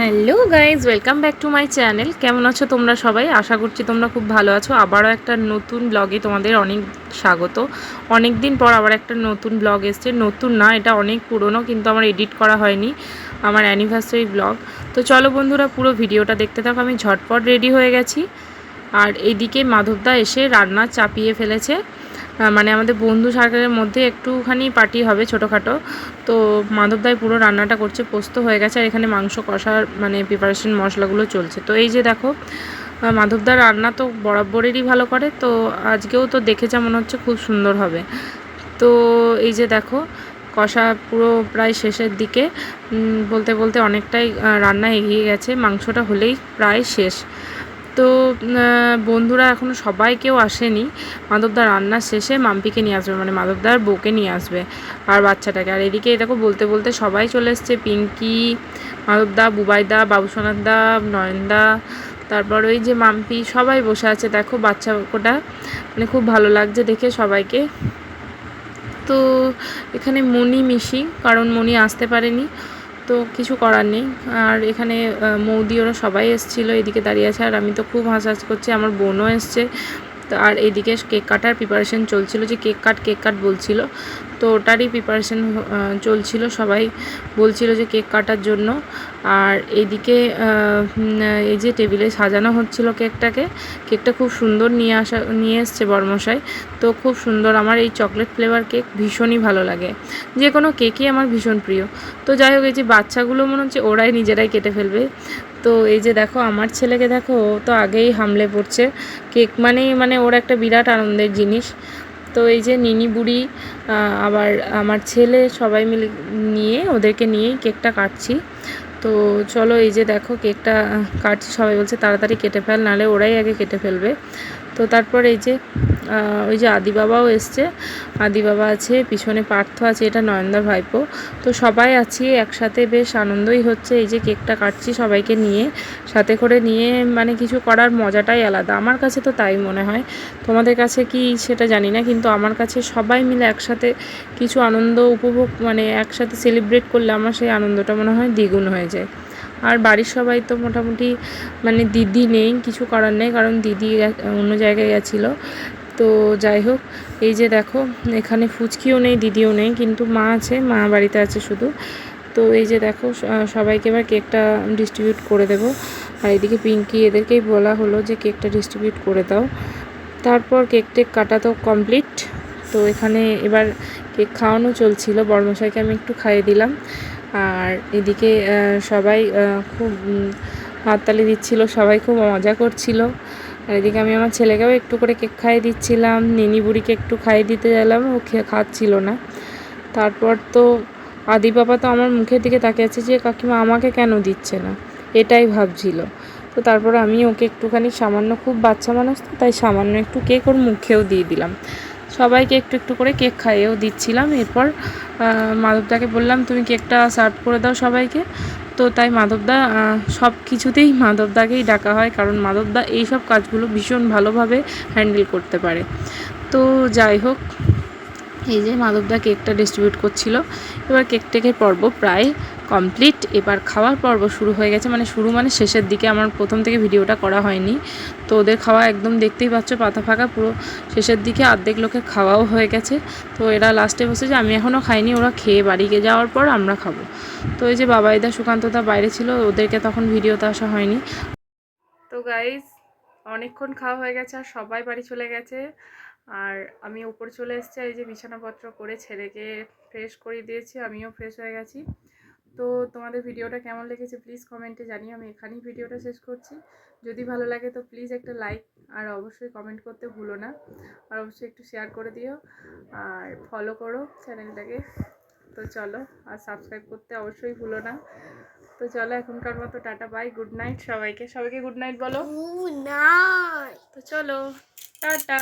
Hello guys, welcome back to my channel. কেমন আছো তোমরা সবাই? আশা করছি তোমরা খুব ভালো আছো। আবারও একটা নতুন ব্লগে তোমাদের অনেক স্বাগত। অনেক দিন পর আবার একটা নতুন ব্লগ এসছে। নতুন না, এটা অনেক পুরনো, কিন্তু আমার এডিট করা হয়নি, আমার অ্যানিভার্সারি ব্লগ। তো চলো বন্ধুরা, পুরো ভিডিওটা দেখতে থাকো। আমি ঝটপট রেডি হয়ে গেছি। আর এইদিকে মাধবদা এসে রান্না চাপিয়ে ফেলেছে। মানে আমাদের বন্ধু সার্কেলের মধ্যে একটুখানি পার্টি হবে ছোটোখাটো। তো মাধবদাই পুরো রান্নাটা করছে। পোস্ত হয়ে গেছে আর এখানে মাংস কষার মানে প্রিপারেশন মশলাগুলো চলছে। তো এই যে দেখো, মাধবদার রান্না তো বরাবরেরই ভালো করে, তো আজকেও তো দেখে যা মনে হচ্ছে খুব সুন্দর হবে। তো এই যে দেখো, কষা পুরো প্রায় শেষের দিকে, বলতে বলতে অনেকটাই রান্না এগিয়ে গেছে। মাংসটা হলেই প্রায় শেষ। তো বন্ধুরা এখনও সবাই কেউ আসেনি। মাধবদা রান্নার শেষে মাম্পিকে নিয়ে আসবে, মানে মাধবদার বউকে নিয়ে আসবে আর বাচ্চাটাকে। আর এদিকে দেখো, বলতে বলতে সবাই চলে এসছে। পিঙ্কি, মাধবদা, বুবাইদা, বাবুসোনাদা, নয়নদা, তারপর ওই যে মাম্পি, সবাই বসে আছে। দেখো বাচ্চা কোটা, মানে খুব ভালো লাগছে দেখে সবাইকে। তো এখানে মনি মিশি, কারণ মনি আসতে পারেনি, তো কিছু করার নেই। আর এখানে মৌদি ওরা সবাই এসেছিলো, এদিকে দাঁড়িয়ে আছে। আর আমি তো খুব হাসাহাসি করছি, আমার বোনও এসছে। তো আর এইদিকে কেক কাটার প্রিপারেশন চলছিল, যে কেক কাট বলছিল, তো ওটারই প্রিপারেশন চলছিল। সবাই বলছিল যে কেক কাটার জন্য। আর এইদিকে এই যে টেবিলে সাজানো হচ্ছিল কেকটা খুব সুন্দর নিয়ে এসছে বরমশাই। তো খুব সুন্দর, আমার এই চকলেট ফ্লেভার কেক ভীষণই ভালো লাগে, যে কোনো কেকই আমার ভীষণ প্রিয়। তো যাই হোক, এই যে বাচ্চাগুলো মনে হচ্ছে ওরাই নিজেরাই কেটে ফেলবে। তো এই যে দেখো, আমার ছেলেকে দেখো, ও তো আগেই হামলে পড়ছে। কেক মানে ওর একটা বিরাট আনন্দের জিনিস। তো এই যে নিনি বুড়ি, আবার আমার ছেলে, সবাই মিলে নিয়ে ওদেরকে নিয়েই কেকটা কাটছি। তো চলো, এই যে দেখো কেকটা কাটছি। সবাই বলছে তাড়াতাড়ি কেটে ফেল, নাহলে ওরাই আগে কেটে ফেলবে। তো তারপর এই যে ওই যে আদি বাবাও এসছে। আদি বাবা আছে, পিছনে পার্থ আছে, এটা নয়নদার ভাইপো। তো সবাই আছি একসাথে, বেশ আনন্দই হচ্ছে। এই যে কেকটা কাটছি সবাইকে নিয়ে, সাথে করে নিয়ে, মানে কিছু করার মজাটাই আলাদা। আমার কাছে তো তাই মনে হয়, তোমাদের কাছে কি সেটা জানি না, কিন্তু আমার কাছে সবাই মিলে একসাথে কিছু আনন্দ উপভোগ, মানে একসাথে সেলিব্রেট করলে আমার সেই আনন্দটা মনে হয় দ্বিগুণ হয়ে যায়। আর বাড়ির সবাই তো মোটামুটি, মানে দিদি নেই, কিছু করার নেই, কারণ দিদি অন্য জায়গায় গেছিলো। তো যাই হোক, এই যে দেখো, এখানে ফুচকিও নেই, দিদিও নেই, কিন্তু মা আছে, মা বাড়িতে আছে শুধু। তো এই যে দেখো, সবাইকে এবার কেকটা ডিস্ট্রিবিউট করে দেব। আর এদিকে পিঙ্কি, এদেরকেই বলা হলো যে কেকটা ডিস্ট্রিবিউট করে দাও। তারপর কেক কাটা তো কমপ্লিট। তো এখানে এবার কেক খাওয়ানো চলছিল, বড়মশাইকে আমি একটু খাইয়ে দিলাম। আর এদিকে সবাই খুব হাততালি দিচ্ছিল, সবাই খুব মজা করছিল। আর এদিকে আমি আমার ছেলেকেও একটু করে কেক খাইয়ে দিচ্ছিলাম, নিনি বুড়িকে একটু খাইয়ে দিতে গেলাম, ও খাচ্ছিল না। তারপর তো আদি বাবা তো আমার মুখের দিকে তাকিয়ে আছে যে কাকিমা আমাকে কেন দিচ্ছে না, এটাই ভাবছিল। তো তারপর আমি ওকে একটুখানি সামান্য, খুব বাচ্চা মানুষ তো, তাই সামান্য একটু কেক ওর মুখেও দিয়ে দিলাম। সবাইকে একটু একটু করে কেক খাইয়েও দিচ্ছিলাম। এরপর মাধবদাকে বললাম তুমি কেকটা সার্ভ করে দাও সবাইকে। তো তাই মাধবদা, সব কিছুতেই মাধবদাকেই ডাকা হয়, কারণ মাধবদা এইসব কাজগুলো ভীষণ ভালোভাবে হ্যান্ডেল করতে পারে। তো যাই হোক, এই যে মাধবদা কেকটা ডিস্ট্রিবিউট করছিল। এবার কেক টেকের পর্ব প্রায় কমপ্লিট, এবার খাওয়ার পর্ব শুরু হয়ে গেছে। মানে শেষের দিকে, আমার প্রথম থেকে ভিডিওটা করা হয়নি। তো ওদের খাওয়া একদম দেখতেই পাচ্ছ, পাতা ফাঁকা পুরো শেষের দিকে, অর্ধেক লোকের খাওয়াও হয়ে গেছে। তো এরা লাস্টে বসেছে, আমি এখনও খাইনি, ওরা খেয়ে বাড়ি যাওয়ার পর আমরা খাবো। তো এই যে বাবাইদা, সুকান্তদা বাইরে ছিল, ওদেরকে তখন ভিডিওতে আসা হয়নি। তো গাইজ, অনেকক্ষণ খাওয়া হয়ে গেছে আর সবাই বাড়ি চলে গেছে। আর আমি উপরে চলে এসেছি, এই যে বিছানাপত্র করে ছেলেকে ফ্রেশ করে দিয়েছি, আমিও ফ্রেশ হয়ে গেছি। তো তোমাদের ভিডিওটা কেমন লেগেছে প্লিজ কমেন্টে জানিও। আমি এখানেই ভিডিওটা শেষ করছি। যদি ভালো লাগে তো প্লিজ একটা লাইক, আর অবশ্যই কমেন্ট করতে ভুলো না, আর অবশ্যই একটু শেয়ার করে দিও, আর ফলো করো চ্যানেলটাকে। তো চলো, আর সাবস্ক্রাইব করতে অবশ্যই ভুলো না। তো চলো, এখনকার মতো টাটা, বাই, গুড নাইট সবাইকে। সবাইকে গুড নাইট বলো। Good night. তো চলো, টাটা।